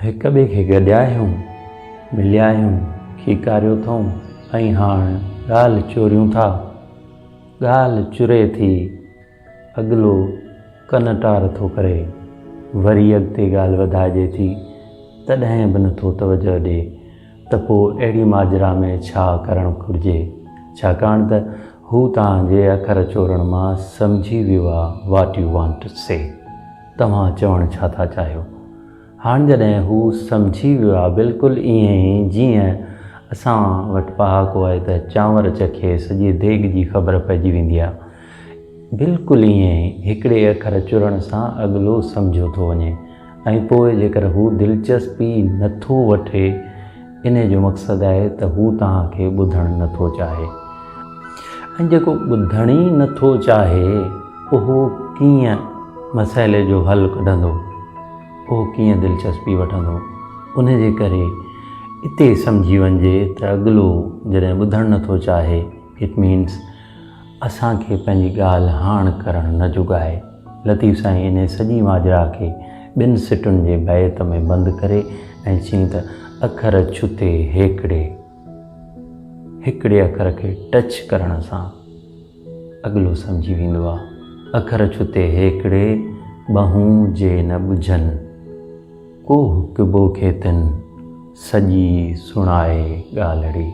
हिक ॿिए खे गॾियायूं, मिलियायूं, खीकारियो अथऊं ऐं हाणे ॻाल्हि चोरियूं था। ॻाल्हि चुरे थी, अॻिलो कनटार थो करे, वरी अॻिते ॻाल्हि वधाइजे थी, तॾहिं बि नथो तवजो ॾिए त पोइ अहिड़ी माजरा में छा करणु घुरिजे, छाकाणि त हू तव्हांजे अखर चोरण मां सम्झी वियो आहे वाट यू वांट टू से। तव्हां चवणु छा था चाहियो। हाणे जॾहिं हू सम्झी वियो आहे बिल्कुलु ईअं ई जीअं असां वटि पहाको आहे त चांवर चखे सॼी देॻ जी ख़बर पइजी वेंदी आहे, बिल्कुलु ईअं ई हिकिड़े अखर चुरण सां अॻिलो सम्झो थो वञे। ऐं पोइ जेकर हू दिलचस्पी नथो वठे, इन जो मक़सदु आहे त हू तव्हांखे ॿुधणु नथो चाहे। ऐं जेको ॿुधण ई नथो चाहे उहो कीअं मसइले जो हल कढंदो, उहो कीअं दिलचस्पी वठंदो। उन जे करे इते सम्झी वञिजे त अॻिलो जॾहिं ॿुधणु नथो चाहे, इट मीन्स असांखे पंहिंजी ॻाल्हि हाण करणु न जुगाए। लतीफ़ साईं इन सॼी माजरा खे ॿिनि सिटुनि जे बैत में बंदि करे ऐं चई त अखर छुते हिकिड़े अखर खे टच करण सां अॻिलो सम्झी वेंदो आहे। अखर छुते हिकिड़े ॿहूं जे न ॿुझनि, को हुकबो खे तिन सॼी सुणाए ॻाल्हिड़ी।